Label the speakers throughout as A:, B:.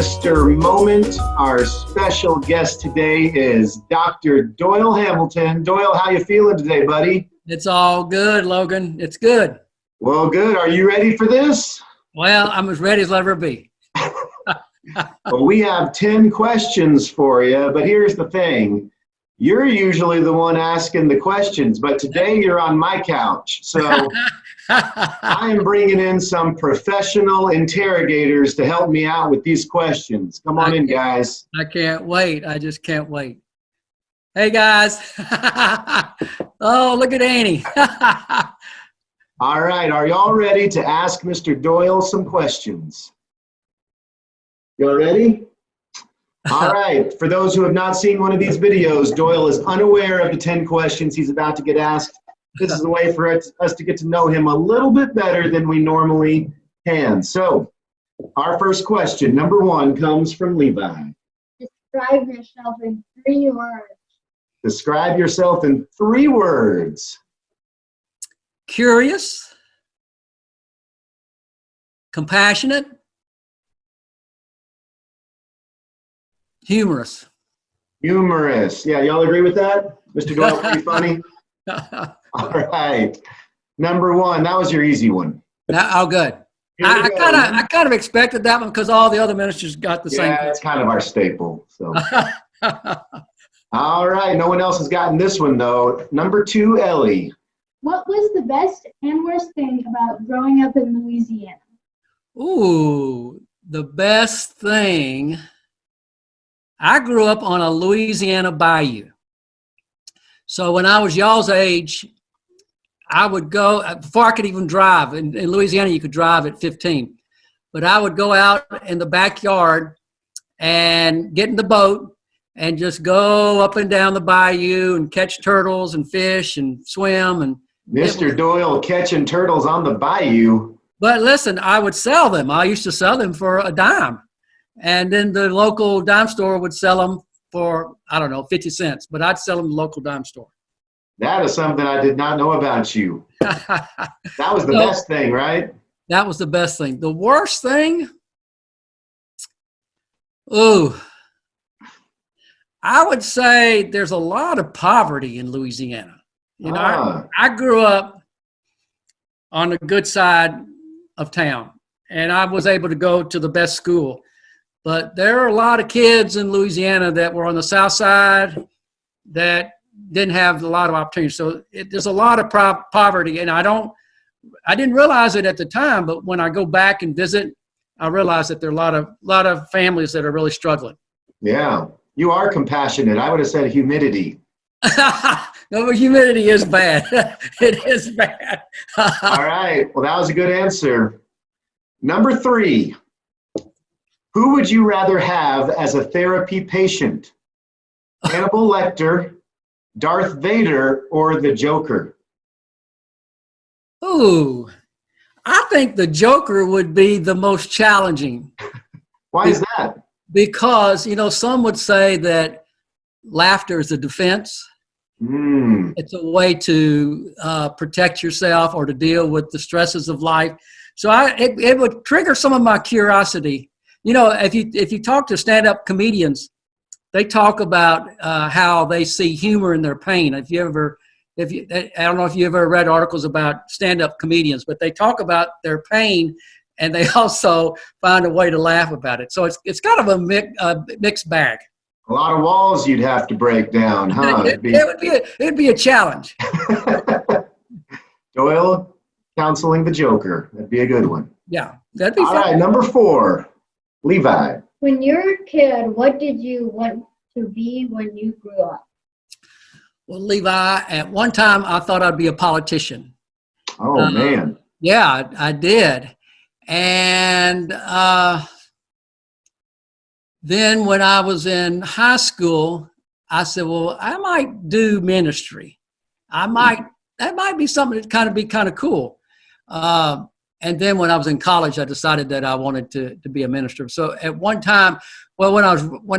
A: Mr. Moment. Our special guest today is Dr. Doyle Hamilton. Doyle, how you feeling today, buddy?
B: It's all good, Logan. It's good.
A: Well, good. Are you ready for this?
B: Well, I'm as ready as I'll ever be.
A: Well, we have 10 questions for you, but here's the thing. You're usually the one asking the questions, but today you're on my couch. So I am bringing in some professional interrogators to help me out with these questions. Come on in, guys.
B: I can't wait. I just can't wait. Hey, guys. Oh, look at Annie.
A: All right. Are y'all ready to ask Mr. Doyle some questions? Y'all ready? All right. For those who have not seen one of these videos, Doyle is unaware of the 10 questions he's about to get asked. This is a way for us to get to know him a little bit better than we normally can. So, our first question, number 1, comes from Levi.
C: Describe yourself in 3 words.
A: Describe yourself in 3 words.
B: Curious, compassionate, humorous.
A: Humorous. Yeah, y'all agree with that? Mr. Doyle, pretty funny? All right. Number 1, that was your easy one.
B: Oh, good. I kind of expected that one because all the other ministers got the same.
A: Yeah, it's kind of our staple. So. All right. No one else has gotten this one, though. Number 2, Ellie.
C: What was the best and worst thing about growing up in Louisiana?
B: Ooh, the best thing. I grew up on a Louisiana bayou. So when I was y'all's age, I would go, before I could even drive, in Louisiana you could drive at 15, but I would go out in the backyard and get in the boat and just go up and down the bayou and catch turtles and fish and swim. And
A: Mr. Doyle catching turtles on the bayou.
B: But listen, I would sell them. I used to sell them for a dime. And then the local dime store would sell them for, I don't know, 50 cents, but I'd sell them to the local dime store.
A: That is something I did not know about you. That was the best thing, right?
B: That was the best thing. The worst thing? Ooh, I would say there's a lot of poverty in Louisiana. You know, I grew up on the good side of town, and I was able to go to the best school. But there are a lot of kids in Louisiana that were on the south side that didn't have a lot of opportunities. So there's a lot of poverty, and I didn't realize it at the time, but when I go back and visit, I realize that there are a lot of families that are really struggling.
A: Yeah, you are compassionate. I would have said humidity.
B: No, but humidity is bad. It is bad.
A: All right. Well, that was a good answer. Number 3. Who would you rather have as a therapy patient? Hannibal Lecter, Darth Vader, or the Joker?
B: Ooh, I think the Joker would be the most challenging.
A: Why is that?
B: Because, you know, some would say that laughter is a defense. It's a way to protect yourself or to deal with the stresses of life. So it would trigger some of my curiosity. You know, if you talk to stand-up comedians, they talk about how they see humor in their pain. I don't know if you ever read articles about stand-up comedians, but they talk about their pain, and they also find a way to laugh about it. So it's kind of a mixed bag.
A: A lot of walls you'd have to break down, huh?
B: It'd be a challenge.
A: Doyle counseling the Joker. That'd be a good one.
B: Yeah, that'd be fun.
A: All right, number 4, Levi.
C: When you were a kid, what did you want to be when you grew up?
B: Well, Levi, at one time I thought I'd be a politician.
A: Oh, man.
B: Yeah, I did. And then when I was in high school, I said, well, I might do ministry. That might be something that kind of cool. And then when I was in college, I decided that I wanted to be a minister. So at one time, well, when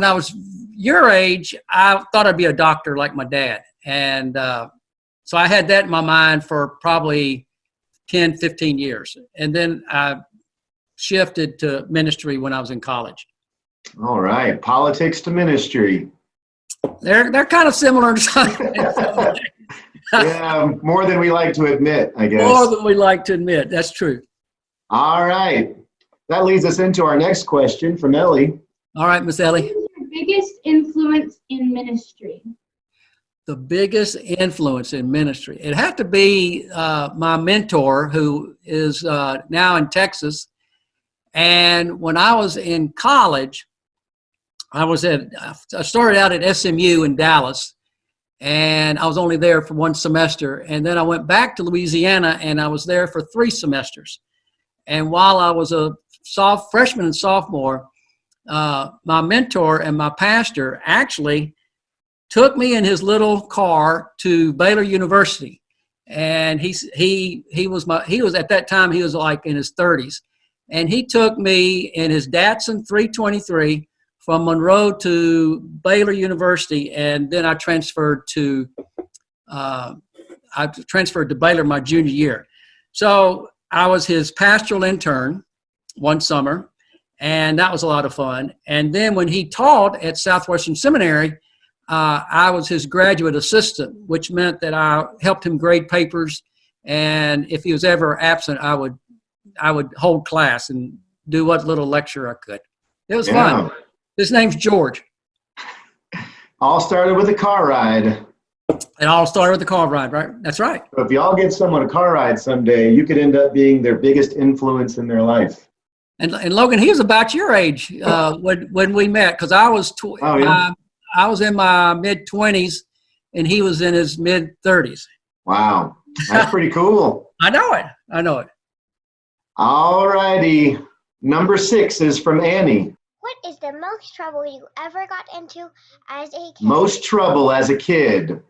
B: I was your age, I thought I'd be a doctor like my dad. And so I had that in my mind for probably 10, 15 years. And then I shifted to ministry when I was in college.
A: All right. Politics to ministry.
B: They're kind of similar in some
A: Yeah, more than we like to admit, I guess.
B: more than we like to admit. That's true.
A: All right. That leads us into our next question from Ellie.
B: All right, Miss Ellie.
D: What is your biggest influence in ministry?
B: The biggest influence in ministry. It had to be my mentor, who is now in Texas. And when I was in college, I started out at SMU in Dallas, and I was only there for one semester. And then I went back to Louisiana, and I was there for 3 semesters. And while I was a freshman and sophomore, my mentor and my pastor actually took me in his little car to Baylor University. And he was at that time, he was like in his 30s. And he took me in his Datsun 323 from Monroe to Baylor University, and then I transferred to Baylor my junior year. So I was his pastoral intern one summer, and that was a lot of fun. And then when he taught at Southwestern Seminary, I was his graduate assistant, which meant that I helped him grade papers, and if he was ever absent, I would hold class and do what little lecture I could. It was fun. His name's George.
A: All started with a car ride.
B: It all started with the car ride, right? That's right.
A: So if y'all get someone a car ride someday, you could end up being their biggest influence in their life.
B: And Logan, he was about your age when we met, because I was I was in my mid-20s and he was in his mid-30s.
A: Wow, that's pretty cool.
B: I know it.
A: All righty. Number 6 is from Annie.
E: What is the most trouble you ever got into as a kid?
A: Most trouble as a kid.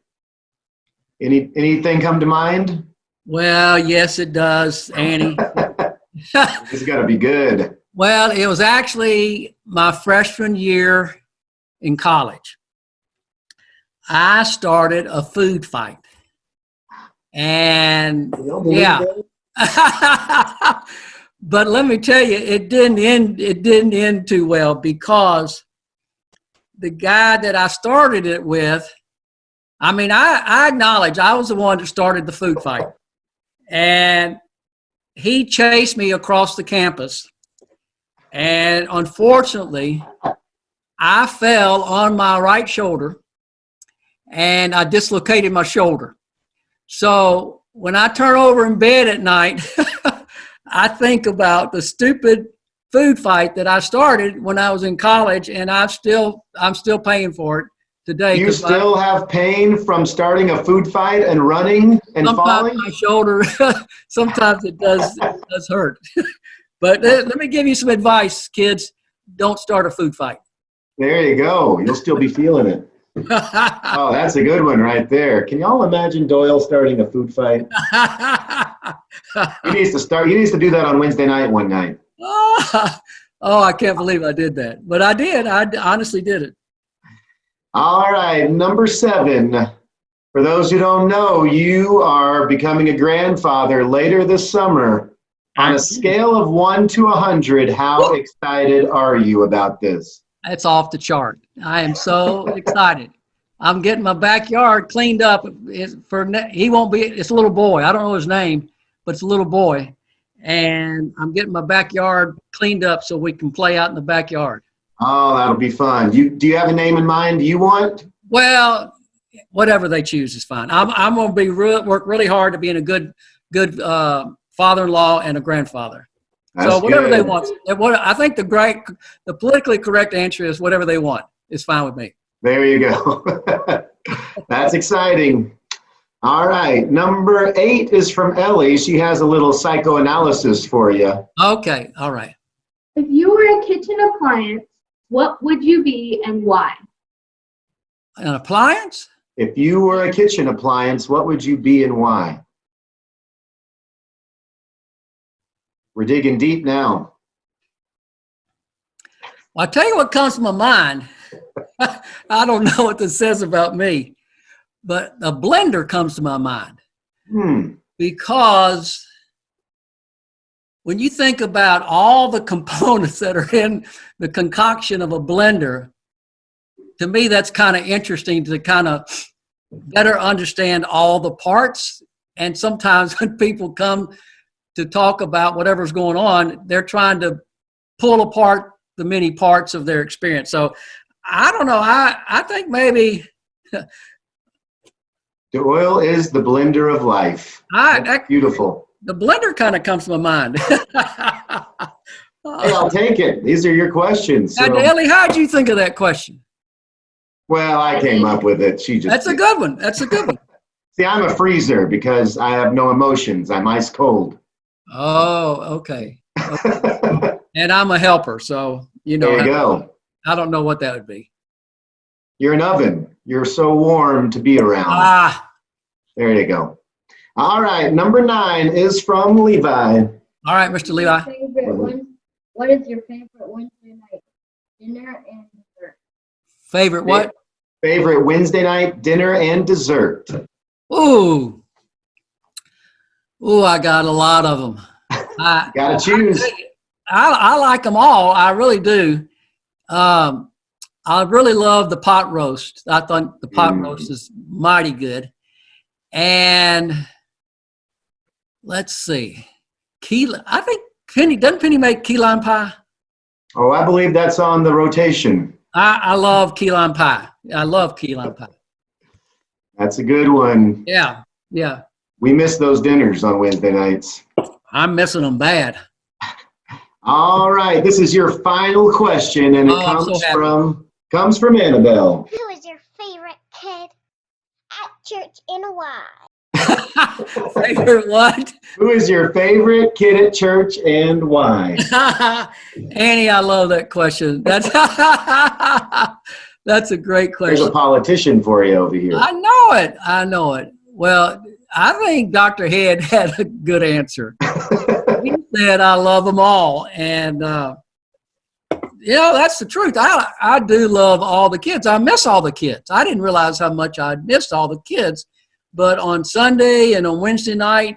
A: Anything come to mind?
B: Well, yes, it does, Annie.
A: It's got to be good.
B: Well, it was actually my freshman year in college. I started a food fight. And yeah. But let me tell you, it didn't end too well, because the guy that I started it with, I acknowledge I was the one that started the food fight. And he chased me across the campus. And unfortunately, I fell on my right shoulder and I dislocated my shoulder. So when I turn over in bed at night, I think about the stupid food fight that I started when I was in college, and I'm still paying for it today.
A: You still have pain from starting a food fight and running and falling?
B: My shoulder, sometimes it does hurt. But let me give you some advice, kids. Don't start a food fight.
A: There you go. You'll still be feeling it. Oh, that's a good one right there. Can y'all imagine Doyle starting a food fight? He needs to do that on Wednesday night one night.
B: Oh, I can't believe I did that. But I did. I honestly did it.
A: All right, number 7. For those who don't know, you are becoming a grandfather later this summer. On a scale of 1 to 100, how excited are you about this?
B: It's off the chart. I am so excited. I'm getting my backyard cleaned up. It's a little boy. I don't know his name, but it's a little boy. And I'm getting my backyard cleaned up so we can play out in the backyard.
A: Oh, that'll be fun. Do you have a name in mind you want?
B: Well, whatever they choose is fine. I'm going to work really hard to be a good father-in-law and a grandfather.
A: That's
B: so whatever
A: good.
B: they want. I think the politically correct answer is whatever they want. It's fine with me.
A: There you go. That's exciting. All right. Number 8 is from Ellie. She has a little psychoanalysis for you.
B: Okay. All right.
D: If you were a kitchen appliance, what would you be and why?
B: An appliance?
A: If you were a kitchen appliance, what would you be and why? We're digging deep now.
B: Well, I'll tell you what comes to my mind. I don't know what this says about me, but a blender comes to my mind. Because when you think about all the components that are in the concoction of a blender, to me, that's kind of interesting to kind of better understand all the parts. And sometimes when people come to talk about whatever's going on, they're trying to pull apart the many parts of their experience. So I don't know. I think maybe
A: Doyle is the blender of life. That's beautiful.
B: the blender kind of comes to my mind.
A: Hey, I'll take it. These are your questions.
B: Now,
A: So.
B: Ellie, how'd you think of that question?
A: Well, I came up with it. She just.
B: That's a good one. That's a good one.
A: See, I'm a freezer because I have no emotions. I'm ice cold.
B: Oh, okay. And I'm a helper, so
A: There you go.
B: I don't know what that would be.
A: You're an oven. You're so warm to be around.
B: Ah,
A: There you go. All right, number 9 is from Levi.
B: all right, Mr. Levi.
C: What is your favorite Wednesday night dinner and dessert?
B: Favorite what?
A: Favorite Wednesday night dinner and dessert.
B: Ooh, I got a lot of them.
A: Gotta choose.
B: I like them all. I really do. I really love the pot roast. I thought the pot roast is mighty good. And let's see, I think doesn't Penny make key lime pie?
A: Oh, I believe that's on the rotation.
B: I love key lime pie. I love key lime pie.
A: That's a good one.
B: Yeah.
A: We miss those dinners on Wednesday nights.
B: I'm missing them bad.
A: All right, this is your final question, and it comes from Annabelle.
E: Who is your favorite kid at church and why?
B: Favorite what?
A: Who is your favorite kid at church and why?
B: Annie, I love that question. That's a great question.
A: There's a politician for you over here.
B: I know it. Well, I think Dr. Head had a good answer. He said, I love them all. And, that's the truth. I do love all the kids. I miss all the kids. I didn't realize how much I missed all the kids. But on Sunday and on Wednesday night,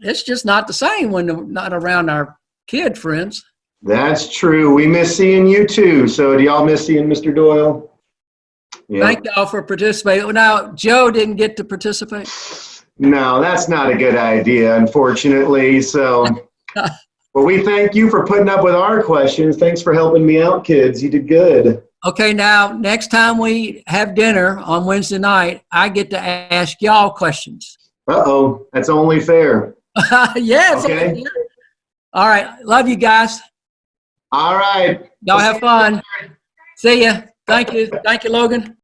B: it's just not the same when they're not around our kid friends.
A: That's true. We miss seeing you too. So do y'all miss seeing Mr. Doyle? Yeah.
B: Thank y'all for participating. Now, Joe didn't get to participate.
A: No, that's not a good idea, unfortunately. So, well, we thank you for putting up with our questions. Thanks for helping me out, kids. You did good.
B: Okay, now, next time we have dinner on Wednesday night, I get to ask y'all questions.
A: Uh-oh, that's only fair.
B: Yes.
A: Okay.
B: All right. Love you guys.
A: All right.
B: Y'all have fun. See ya. Thank you. Thank you, Logan.